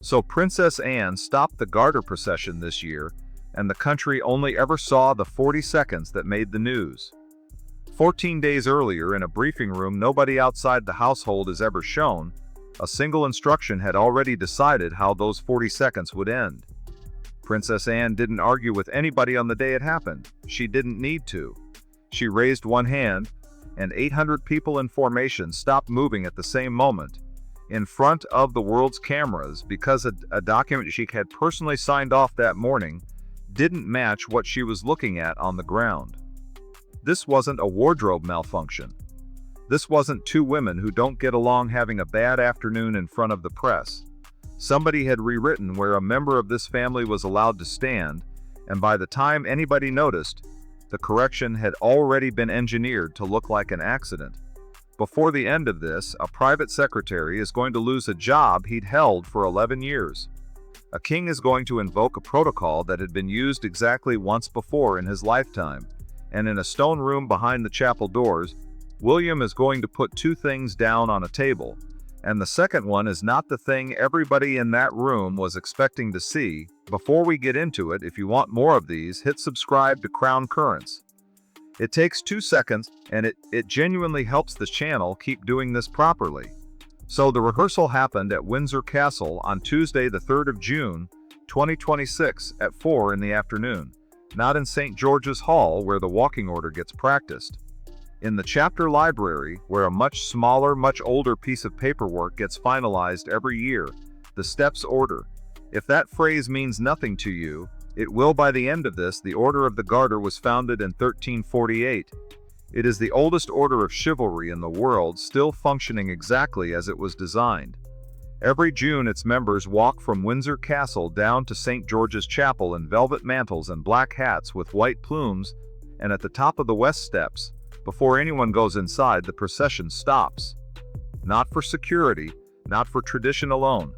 So Princess Anne stopped the Garter procession this year, and the country only ever saw the 40 seconds that made the news. 14 days earlier, in a briefing room nobody outside the household is ever shown, a single instruction had already decided how those 40 seconds would end. Princess Anne didn't argue with anybody on the day it happened. She didn't need to. She raised one hand, and 800 people in formation stopped moving at the same moment, in front of the world's cameras, because a document she had personally signed off that morning didn't match what she was looking at on the ground. This wasn't a wardrobe malfunction. This wasn't two women who don't get along having a bad afternoon in front of the press. Somebody had rewritten where a member of this family was allowed to stand, and by the time anybody noticed, the correction had already been engineered to look like an accident. Before the end of this, a private secretary is going to lose a job he'd held for 11 years. A king is going to invoke a protocol that had been used exactly once before in his lifetime, and in a stone room behind the chapel doors, William is going to put two things down on a table, and the second one is not the thing everybody in that room was expecting to see. Before we get into it, if you want more of these, hit subscribe to Crown Currents. It takes 2 seconds, and it genuinely helps the channel keep doing this properly. So the rehearsal happened at Windsor Castle on Tuesday the 3rd of June, 2026 at 4 in the afternoon, not in St. George's Hall where the walking order gets practiced. In the chapter library, where a much smaller, much older piece of paperwork gets finalized every year, the steps order. If that phrase means nothing to you, it will by the end of this. The Order of the Garter was founded in 1348. It is the oldest order of chivalry in the world, still functioning exactly as it was designed. Every June its members walk from Windsor Castle down to St. George's Chapel in velvet mantles and black hats with white plumes, and at the top of the west steps, before anyone goes inside, the procession stops. Not for security, not for tradition alone.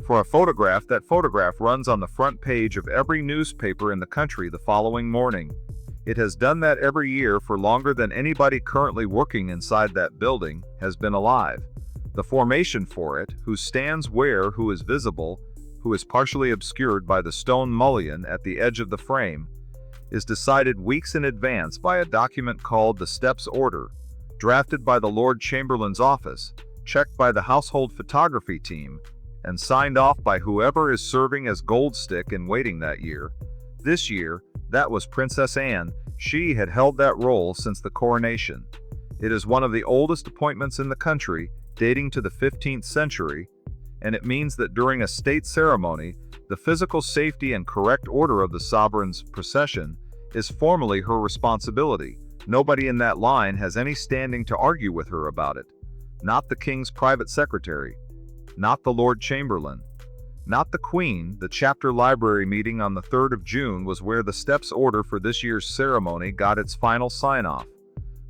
For a photograph, that photograph runs on the front page of every newspaper in the country the following morning. It has done that every year for longer than anybody currently working inside that building has been alive. The formation for it, who stands where, who is visible, who is partially obscured by the stone mullion at the edge of the frame, is decided weeks in advance by a document called the Steps Order, drafted by the Lord Chamberlain's office, checked by the household photography team, and signed off by whoever is serving as gold stick in waiting that year. This year, that was Princess Anne. She had held that role since the coronation. It is one of the oldest appointments in the country, dating to the 15th century, and it means that during a state ceremony, the physical safety and correct order of the sovereign's procession is formally her responsibility. Nobody in that line has any standing to argue with her about it. Not the king's private secretary. Not the Lord Chamberlain. Not the Queen. The chapter library meeting on the 3rd of June was where the steps order for this year's ceremony got its final sign-off.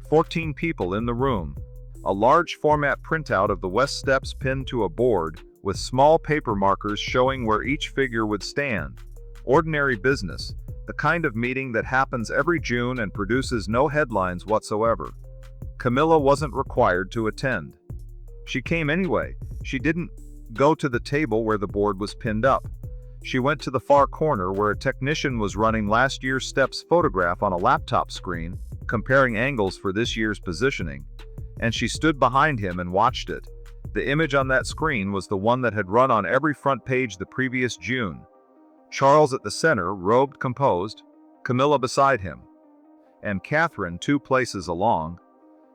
14 people in the room. A large format printout of the West Steps pinned to a board, with small paper markers showing where each figure would stand. Ordinary business, the kind of meeting that happens every June and produces no headlines whatsoever. Camilla wasn't required to attend. She came anyway. She didn't go to the table where the board was pinned up. She went to the far corner where a technician was running last year's steps photograph on a laptop screen, comparing angles for this year's positioning, and she stood behind him and watched it. The image on that screen was the one that had run on every front page the previous June. Charles at the center, robed, composed, Camilla beside him, and Catherine 2 places along,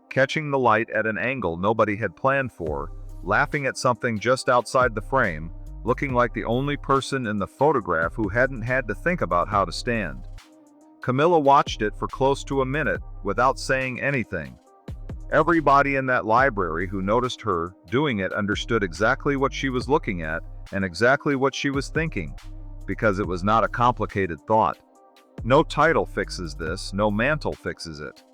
catching the light at an angle nobody had planned for, laughing at something just outside the frame, looking like the only person in the photograph who hadn't had to think about how to stand. Camilla watched it for close to a minute without saying anything. Everybody in that library who noticed her doing it understood exactly what she was looking at and exactly what she was thinking, because it was not a complicated thought. No title fixes this, no mantle fixes it.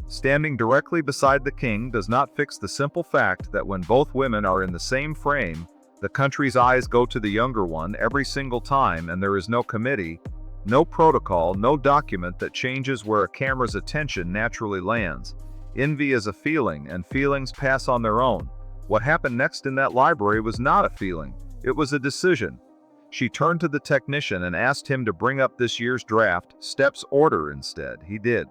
Standing directly beside the king does not fix the simple fact that when both women are in the same frame, the country's eyes go to the younger one every single time, and there is no committee, no protocol, no document that changes where a camera's attention naturally lands. Envy is a feeling, and feelings pass on their own. What happened next in that library was not a feeling. It was a decision. She turned to the technician and asked him to bring up this year's draft steps order instead. He did.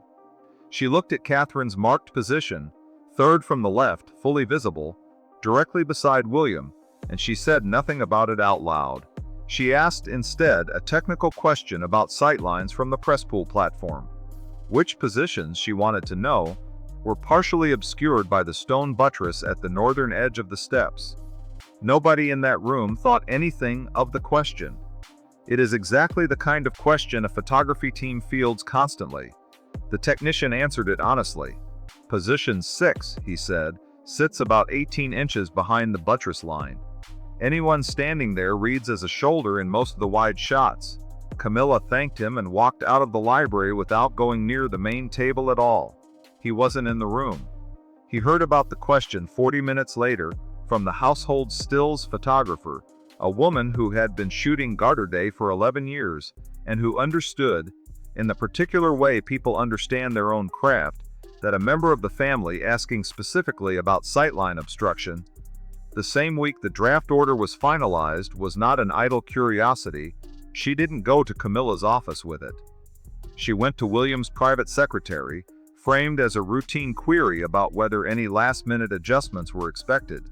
She looked at Catherine's marked position, third from the left, fully visible, directly beside William, and she said nothing about it out loud. She asked instead a technical question about sightlines from the press pool platform. Which positions, she wanted to know, were partially obscured by the stone buttress at the northern edge of the steps. Nobody in that room thought anything of the question. It is exactly the kind of question a photography team fields constantly. The technician answered it honestly. Position 6, he said, sits about 18 inches behind the buttress line. Anyone standing there reads as a shoulder in most of the wide shots. Camilla thanked him and walked out of the library without going near the main table at all. He wasn't in the room. He heard about the question 40 minutes later from the household stills photographer, a woman who had been shooting Garter Day for 11 years and who understood, in the particular way people understand their own craft, that a member of the family asking specifically about sightline obstruction the same week the draft order was finalized was not an idle curiosity. She didn't go to Camilla's office with it. She went to William's private secretary, framed as a routine query about whether any last-minute adjustments were expected.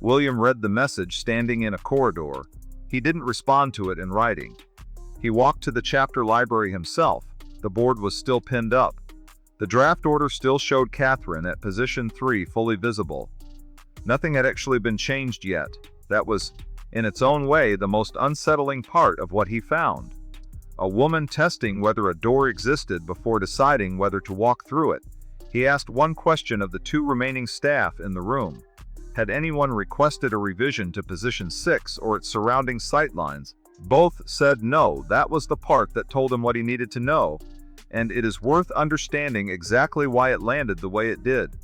William read the message standing in a corridor. He didn't respond to it in writing. He walked to the chapter library himself. The board was still pinned up. The draft order still showed Catherine at position 3 fully visible. Nothing had actually been changed yet. That was, in its own way, the most unsettling part of what he found. A woman testing whether a door existed before deciding whether to walk through it. He asked one question of the two remaining staff in the room. Had anyone requested a revision to position 6 or its surrounding sightlines? Both said no. That was the part that told him what he needed to know, and it is worth understanding exactly why it landed the way it did.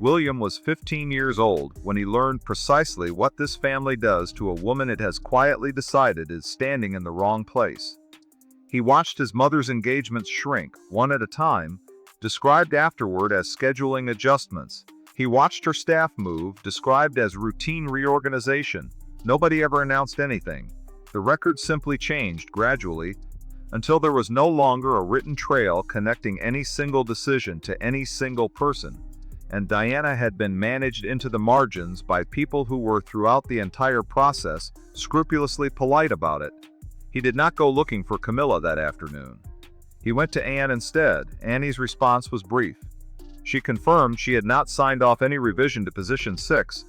William was 15 years old when he learned precisely what this family does to a woman it has quietly decided is standing in the wrong place. He watched his mother's engagements shrink, one at a time, described afterward as scheduling adjustments. He watched her staff move, described as routine reorganization. Nobody ever announced anything. The record simply changed gradually until there was no longer a written trail connecting any single decision to any single person, and Diana had been managed into the margins by people who were throughout the entire process scrupulously polite about it. He did not go looking for Camilla that afternoon. He went to Anne instead. Annie's response was brief. She confirmed she had not signed off any revision to position 6,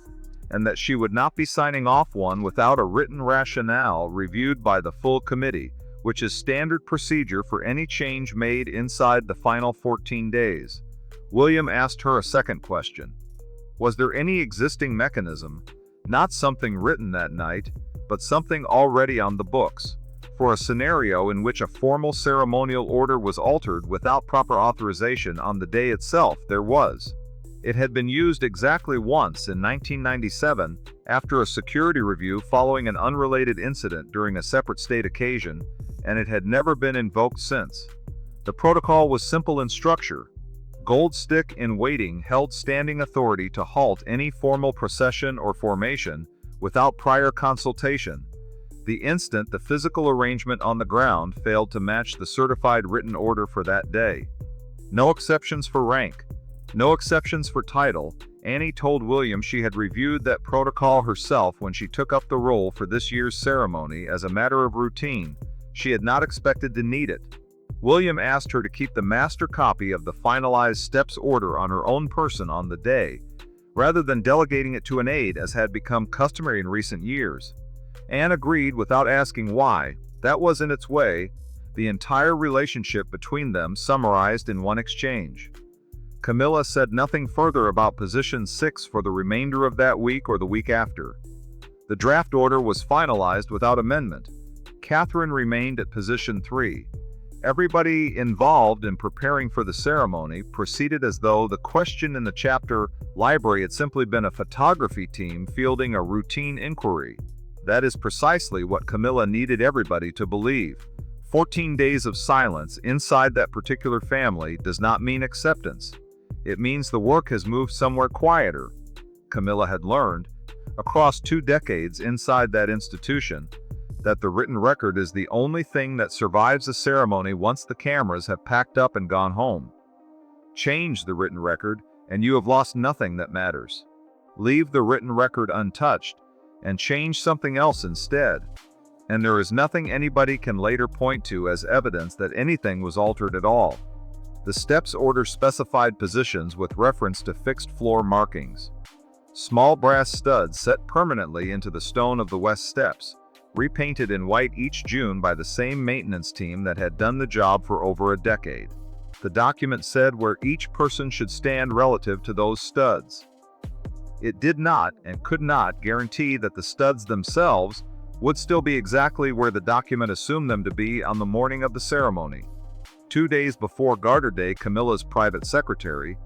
and that she would not be signing off one without a written rationale reviewed by the full committee, which is standard procedure for any change made inside the final 14 days. William asked her a second question. Was there any existing mechanism, not something written that night, but something already on the books, for a scenario in which a formal ceremonial order was altered without proper authorization on the day itself? There was. It had been used exactly once in 1997 after a security review following an unrelated incident during a separate state occasion, and it had never been invoked since. The protocol was simple in structure. Gold stick in waiting held standing authority to halt any formal procession or formation without prior consultation, the instant the physical arrangement on the ground failed to match the certified written order for that day. No exceptions for rank. No exceptions for title. Annie told William she had reviewed that protocol herself when she took up the role for this year's ceremony as a matter of routine. She had not expected to need it. William asked her to keep the master copy of the finalized steps order on her own person on the day, rather than delegating it to an aide as had become customary in recent years. Anne agreed without asking why. That was, in its way, the entire relationship between them summarized in one exchange. Camilla said nothing further about position 6 for the remainder of that week or the week after. The draft order was finalized without amendment. Catherine remained at position 3. Everybody involved in preparing for the ceremony proceeded as though the question in the chapter library had simply been a photography team fielding a routine inquiry. That is precisely what Camilla needed everybody to believe. 14 days of silence inside that particular family does not mean acceptance. It means the work has moved somewhere quieter. Camilla had learned across 2 decades inside that institution, that the written record is the only thing that survives the ceremony once the cameras have packed up and gone home. Change the written record, and you have lost nothing that matters. Leave the written record untouched, and change something else instead, and there is nothing anybody can later point to as evidence that anything was altered at all. The steps order specified positions with reference to fixed floor markings. Small brass studs set permanently into the stone of the west steps, repainted in white each June by the same maintenance team that had done the job for over a decade. The document said where each person should stand relative to those studs. It did not and could not guarantee that the studs themselves would still be exactly where the document assumed them to be on the morning of the ceremony. 2 days before Garter Day, Camilla's private secretary,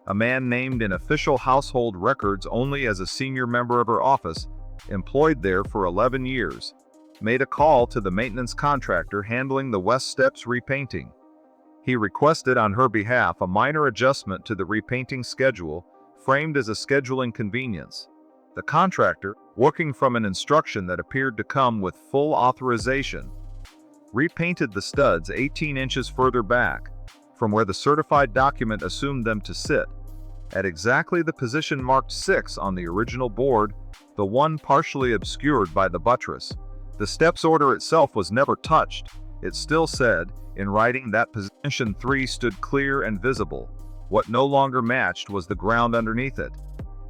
a man named in official household records only as a senior member of her office, employed there for 11 years, made a call to the maintenance contractor handling the west steps repainting. He requested on her behalf a minor adjustment to the repainting schedule, framed as a scheduling convenience. The contractor, working from an instruction that appeared to come with full authorization, repainted the studs 18 inches further back, from where the certified document assumed them to sit, at exactly the position marked 6 on the original board, the one partially obscured by the buttress. The steps order itself was never touched. It still said, in writing, that position 3 stood clear and visible. What no longer matched was the ground underneath it.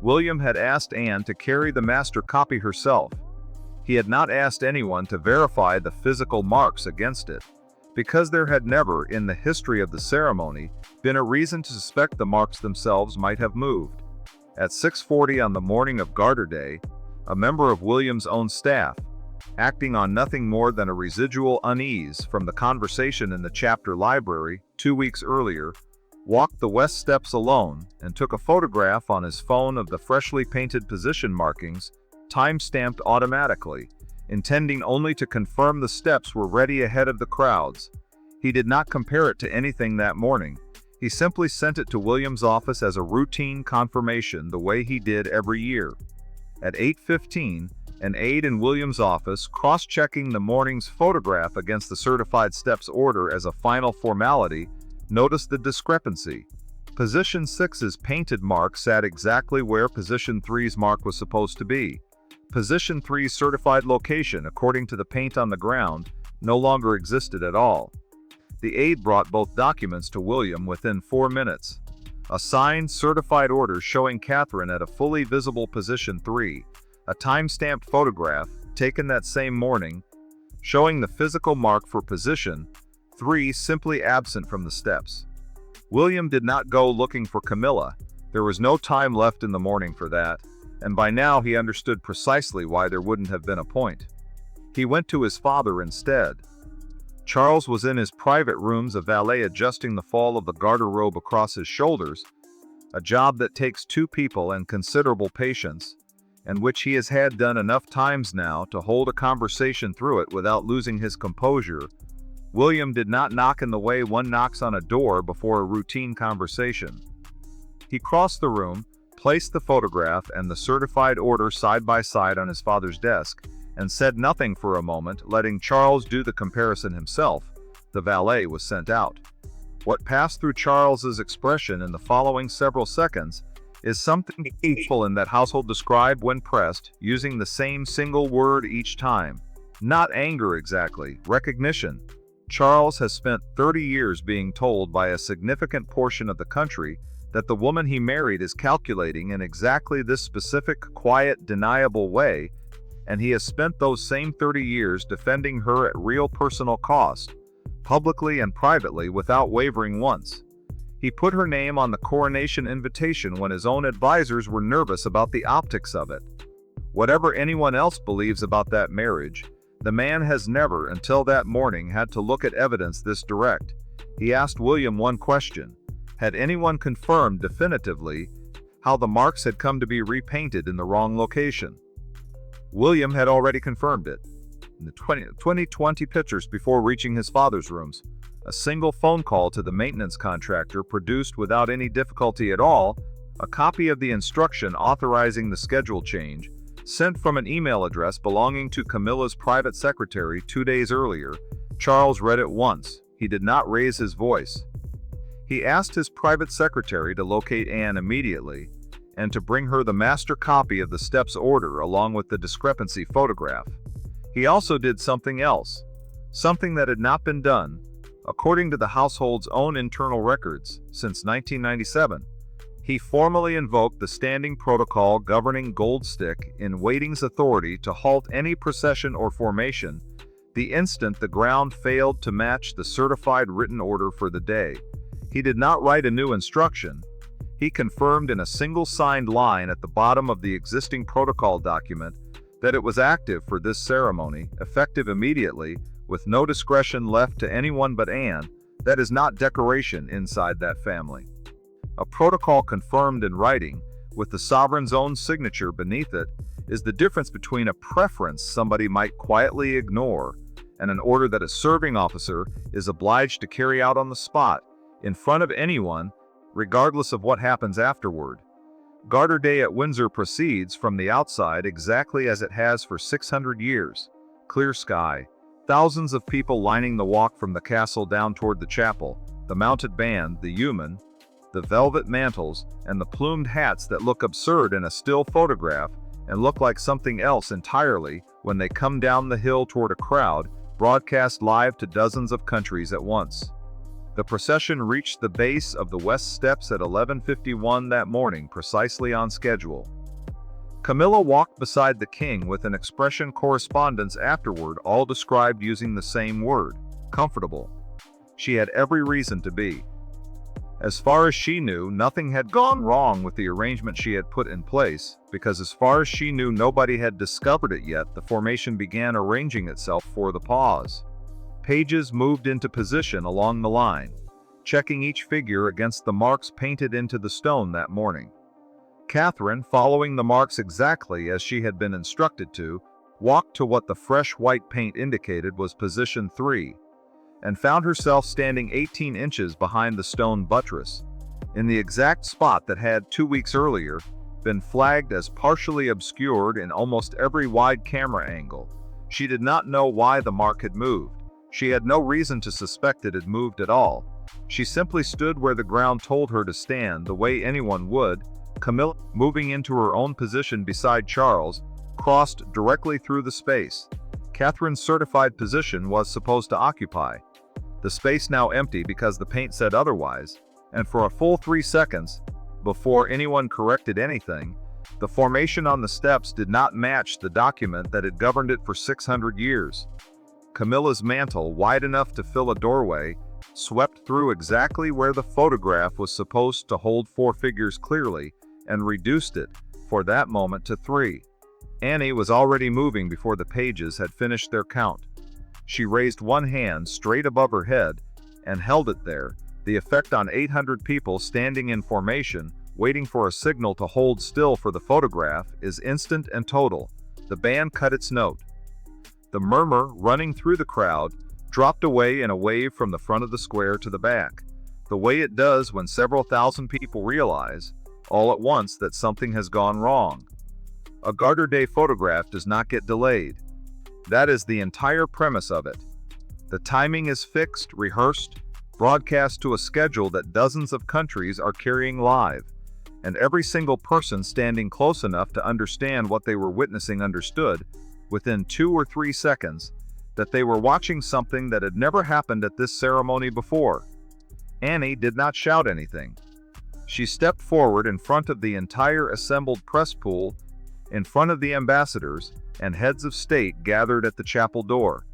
William had asked Anne to carry the master copy herself. He had not asked anyone to verify the physical marks against it, because there had never, in the history of the ceremony, been a reason to suspect the marks themselves might have moved. At 6:40 on the morning of Garter Day, a member of William's own staff, acting on nothing more than a residual unease from the conversation in the chapter library 2 weeks earlier, walked the west steps alone and took a photograph on his phone of the freshly painted position markings, time-stamped automatically, intending only to confirm the steps were ready ahead of the crowds. He did not compare it to anything that morning. He simply sent it to William's office as a routine confirmation, the way he did every year. At 8:15, an aide in William's office, cross-checking the morning's photograph against the certified steps order as a final formality, noticed the discrepancy. Position 6's painted mark sat exactly where Position 3's mark was supposed to be. Position 3's certified location, according to the paint on the ground, no longer existed at all. The aide brought both documents to William within 4 minutes. A signed, certified order showing Catherine at a fully visible Position 3, a time-stamped photograph, taken that same morning, showing the physical mark for Position 3 simply absent from the steps. William did not go looking for Camilla. There was no time left in the morning for that, and by now he understood precisely why there wouldn't have been a point. He went to his father instead. Charles was in his private rooms, a valet adjusting the fall of the garter robe across his shoulders, a job that takes 2 people and considerable patience, and which he has had done enough times now to hold a conversation through it without losing his composure. William did not knock in the way one knocks on a door before a routine conversation. He crossed the room, placed the photograph and the certified order side by side on his father's desk, and said nothing for a moment, letting Charles do the comparison himself. The valet was sent out. What passed through Charles's expression in the following several seconds is something people in that household describe when pressed, using the same single word each time. Not anger exactly, recognition. Charles has spent 30 years being told by a significant portion of the country that the woman he married is calculating in exactly this specific, quiet, deniable way, and he has spent those same 30 years defending her at real personal cost, publicly and privately, without wavering once. He put her name on the coronation invitation when his own advisors were nervous about the optics of it. Whatever anyone else believes about that marriage, the man has never, until that morning, had to look at evidence this direct. He asked William one question. Had anyone confirmed definitively how the marks had come to be repainted in the wrong location? William had already confirmed it. In the 2020 pictures before reaching his father's rooms, a single phone call to the maintenance contractor produced without any difficulty at all a copy of the instruction authorizing the schedule change, Sent from an email address belonging to Camilla's private secretary 2 days earlier, Charles read it once. He did not raise his voice. He asked his private secretary to locate Anne immediately and to bring her the master copy of the steps order along with the discrepancy photograph. He also did something else, something that had not been done, according to the household's own internal records, since 1997. He formally invoked the standing protocol governing Gold Stick in Waiting's authority to halt any procession or formation the instant the ground failed to match the certified written order for the day. He did not write a new instruction. He confirmed in a single signed line at the bottom of the existing protocol document that it was active for this ceremony, effective immediately, with no discretion left to anyone but Anne. That is not decoration inside that family. A protocol confirmed in writing, with the sovereign's own signature beneath it, is the difference between a preference somebody might quietly ignore and an order that a serving officer is obliged to carry out on the spot, in front of anyone, regardless of what happens afterward. Garter Day at Windsor proceeds from the outside exactly as it has for 600 years. Clear sky, thousands of people lining the walk from the castle down toward the chapel, the mounted band, the yeomen, the velvet mantles, and the plumed hats that look absurd in a still photograph and look like something else entirely when they come down the hill toward a crowd, broadcast live to dozens of countries at once. The procession reached the base of the West Steps at 11:51 that morning, precisely on schedule. Camilla walked beside the king with an expression correspondence afterward, all described using the same word, comfortable. She had every reason to be. As far as she knew, nothing had gone wrong with the arrangement she had put in place, because as far as she knew, nobody had discovered it yet. The formation began arranging itself for the pause. Pages moved into position along the line, checking each figure against the marks painted into the stone that morning. Catherine, following the marks exactly as she had been instructed to, walked to what the fresh white paint indicated was position 3, and found herself standing 18 inches behind the stone buttress, in the exact spot that had 2 weeks earlier been flagged as partially obscured in almost every wide camera angle. She did not know why the mark had moved. She had no reason to suspect it had moved at all. She simply stood where the ground told her to stand, the way anyone would. Camilla, moving into her own position beside Charles, crossed directly through the space Catherine's certified position was supposed to occupy. The space now empty because the paint said otherwise, and for a full 3 seconds, before anyone corrected anything, the formation on the steps did not match the document that had governed it for 600 years. Camilla's mantle, wide enough to fill a doorway, swept through exactly where the photograph was supposed to hold 4 figures clearly, and reduced it, for that moment, to 3. Annie was already moving before the pages had finished their count. She raised one hand straight above her head and held it there. The effect on 800 people standing in formation, waiting for a signal to hold still for the photograph, is instant and total. The band cut its note. The murmur, running through the crowd, dropped away in a wave from the front of the square to the back, the way it does when several thousand people realize, all at once, that something has gone wrong. A Garter Day photograph does not get delayed. That is the entire premise of it. The timing is fixed, rehearsed, broadcast to a schedule that dozens of countries are carrying live, and every single person standing close enough to understand what they were witnessing understood, within 2 or 3 seconds, that they were watching something that had never happened at this ceremony before. Annie did not shout anything. She stepped forward in front of the entire assembled press pool, in front of the ambassadors and heads of state gathered at the chapel door,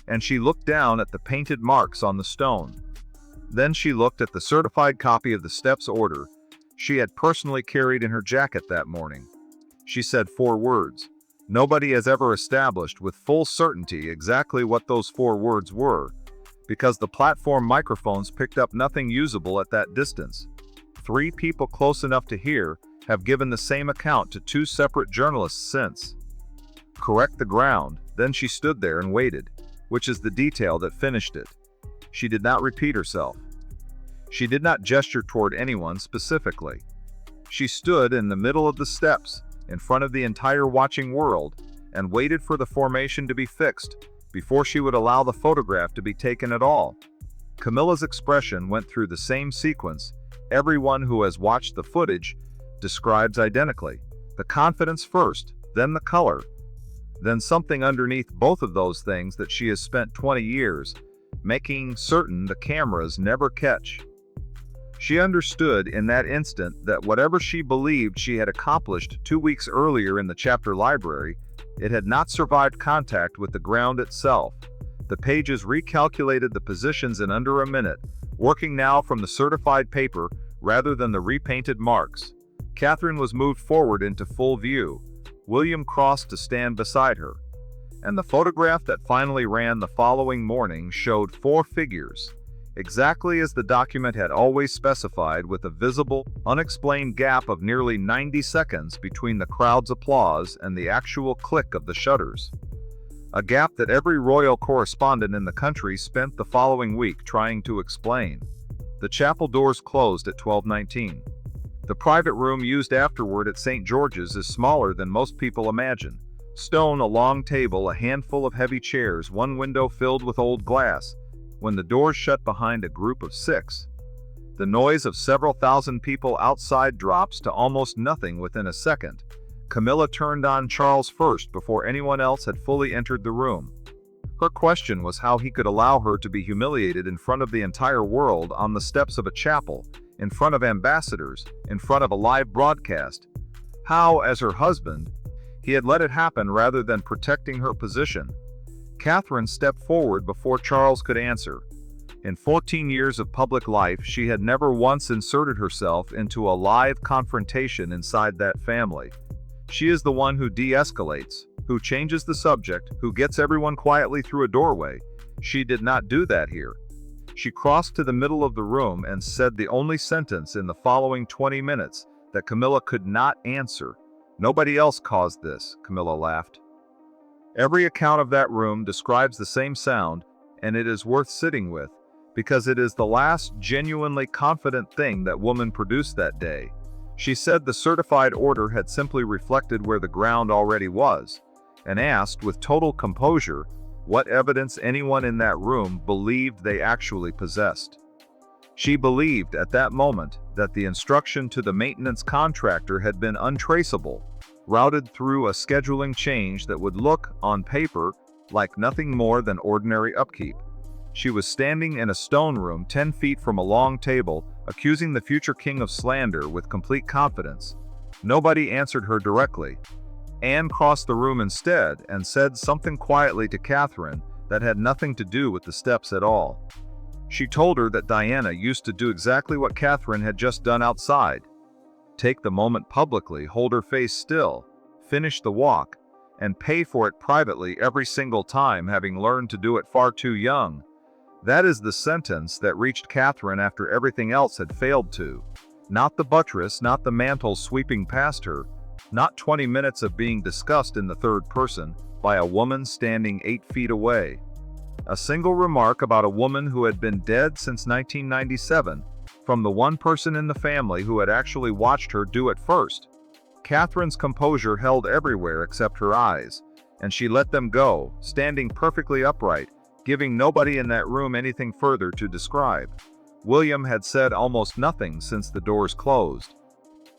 and she looked down at the painted marks on the stone. Then she looked at the certified copy of the steps order she had personally carried in her jacket that morning. She said 4 words. Nobody has ever established with full certainty exactly what those 4 words were, because the platform microphones picked up nothing usable at that distance. 3 people close enough to hear have given the same account to 2 separate journalists since. Correct the ground, then she stood there and waited, which is the detail that finished it. She did not repeat herself. She did not gesture toward anyone specifically. She stood in the middle of the steps, in front of the entire watching world, and waited for the formation to be fixed before she would allow the photograph to be taken at all. Camilla's expression went through the same sequence everyone who has watched the footage describes identically. The confidence first, then the color, then something underneath both of those things that she has spent 20 years making certain the cameras never catch. She understood in that instant that whatever she believed she had accomplished 2 weeks earlier in the chapter library, it had not survived contact with the ground itself. The pages recalculated the positions in under a minute, working now from the certified paper rather than the repainted marks. Catherine was moved forward into full view. William crossed to stand beside her, and the photograph that finally ran the following morning showed 4 figures, exactly as the document had always specified, with a visible, unexplained gap of nearly 90 seconds between the crowd's applause and the actual click of the shutters. A gap that every royal correspondent in the country spent the following week trying to explain. The chapel doors closed at 12:19. The private room used afterward at St. George's is smaller than most people imagine. Stone, a long table, a handful of heavy chairs, one window filled with old glass. When the doors shut behind a group of 6, the noise of several thousand people outside drops to almost nothing within a second. Camilla turned on Charles first before anyone else had fully entered the room. Her question was how he could allow her to be humiliated in front of the entire world on the steps of a chapel, in front of ambassadors, in front of a live broadcast. How, as her husband, he had let it happen rather than protecting her position. Catherine stepped forward before Charles could answer. In 14 years of public life, she had never once inserted herself into a live confrontation inside that family. She is the one who de-escalates, who changes the subject, who gets everyone quietly through a doorway. She did not do that here. She crossed to the middle of the room and said the only sentence in the following 20 minutes that Camilla could not answer. "Nobody else caused this," Camilla laughed. Every account of that room describes the same sound, and it is worth sitting with, because it is the last genuinely confident thing that woman produced that day. She said the certified order had simply reflected where the ground already was, and asked with total composure what evidence anyone in that room believed they actually possessed. She believed at that moment that the instruction to the maintenance contractor had been untraceable, routed through a scheduling change that would look, on paper, like nothing more than ordinary upkeep. She was standing in a stone room 10 feet from a long table, accusing the future king of slander with complete confidence. Nobody answered her directly. Anne crossed the room instead and said something quietly to Catherine that had nothing to do with the steps at all. She told her that Diana used to do exactly what Catherine had just done outside. Take the moment publicly, hold her face still, finish the walk, and pay for it privately every single time, having learned to do it far too young. That is the sentence that reached Catherine after everything else had failed to. Not the buttress, not the mantle sweeping past her, not 20 minutes of being discussed in the third person by a woman standing 8 feet away. A single remark about a woman who had been dead since 1997, from the one person in the family who had actually watched her do it first. Catherine's composure held everywhere except her eyes, and she let them go, standing perfectly upright, giving nobody in that room anything further to describe. William had said almost nothing since the doors closed.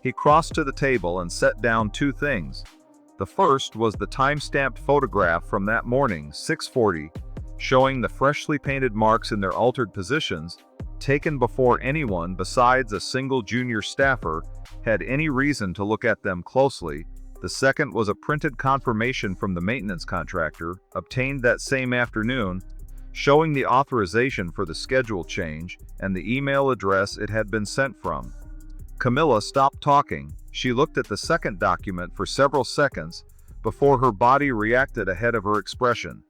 He crossed to the table and set down 2 things. The first was the time-stamped photograph from that morning, 6:40, showing the freshly painted marks in their altered positions, taken before anyone besides a single junior staffer had any reason to look at them closely. The second was a printed confirmation from the maintenance contractor, obtained that same afternoon, showing the authorization for the schedule change and the email address it had been sent from. Camilla stopped talking. She looked at the second document for several seconds before her body reacted ahead of her expression.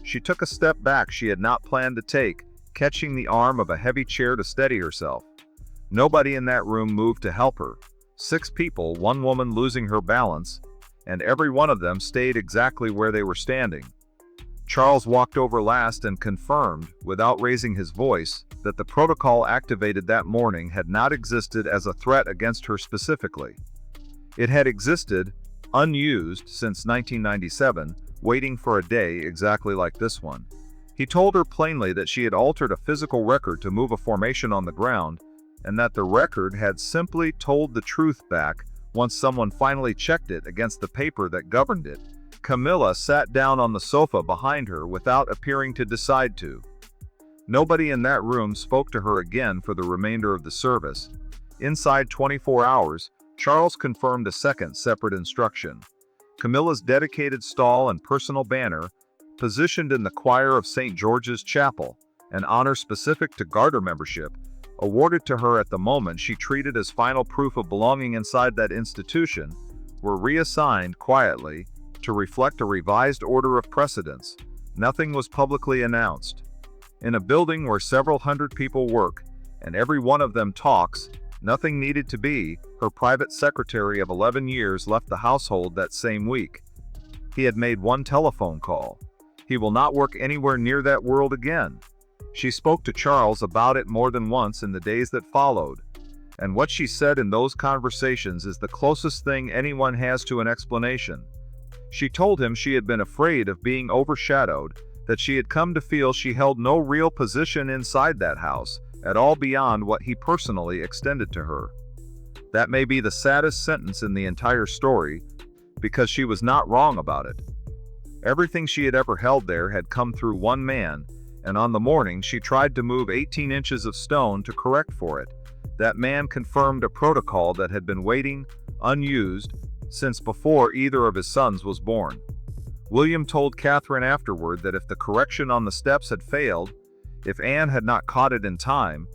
She took a step back she had not planned to take, catching the arm of a heavy chair to steady herself. Nobody in that room moved to help her. 6 people, 1 woman losing her balance, and every one of them stayed exactly where they were standing. Charles walked over last and confirmed, without raising his voice, that the protocol activated that morning had not existed as a threat against her specifically. It had existed unused since 1997, waiting for a day exactly like this one. He told her plainly that she had altered a physical record to move a formation on the ground, and that the record had simply told the truth back once someone finally checked it against the paper that governed it. Camilla sat down on the sofa behind her without appearing to decide to. Nobody in that room spoke to her again for the remainder of the service. Inside 24 hours, Charles confirmed a second separate instruction. Camilla's dedicated stall and personal banner, positioned in the choir of St. George's Chapel, an honor specific to Garter membership, awarded to her at the moment she treated as final proof of belonging inside that institution, were reassigned quietly to reflect a revised order of precedence. Nothing was publicly announced. In a building where several hundred people work, and every one of them talks, nothing needed to be. Her private secretary of 11 years left the household that same week. He had made one telephone call. He will not work anywhere near that world again. She spoke to Charles about it more than once in the days that followed, and what she said in those conversations is the closest thing anyone has to an explanation. She told him she had been afraid of being overshadowed, that she had come to feel she held no real position inside that house, at all beyond what he personally extended to her. That may be the saddest sentence in the entire story, because she was not wrong about it. Everything she had ever held there had come through one man, and on the morning she tried to move 18 inches of stone to correct for it. That man confirmed a protocol that had been waiting, unused, since before either of his sons was born. William told Catherine afterward that if the correction on the steps had failed, if Anne had not caught it in time,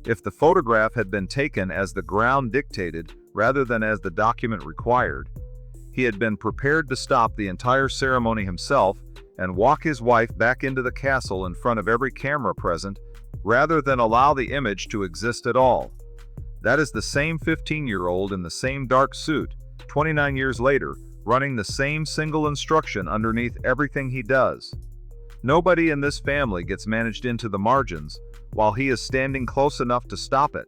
if the photograph had been taken as the ground dictated rather than as the document required, he had been prepared to stop the entire ceremony himself and walk his wife back into the castle in front of every camera present, rather than allow the image to exist at all. That is the same 15-year-old in the same dark suit, 29 years later, running the same single instruction underneath everything he does. Nobody in this family gets managed into the margins, while he is standing close enough to stop it.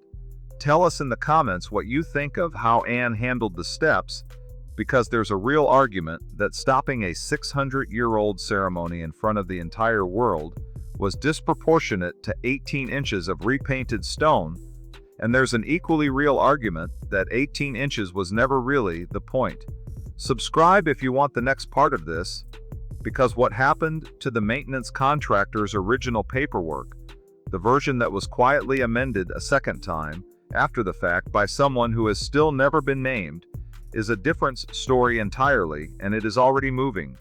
Tell us in the comments what you think of how Anne handled the steps, because there's a real argument that stopping a 600-year-old ceremony in front of the entire world was disproportionate to 18 inches of repainted stone, and there's an equally real argument that 18 inches was never really the point. Subscribe if you want the next part of this, because what happened to the maintenance contractor's original paperwork, the version that was quietly amended a second time, after the fact by someone who has still never been named, is a different story entirely, and it is already moving.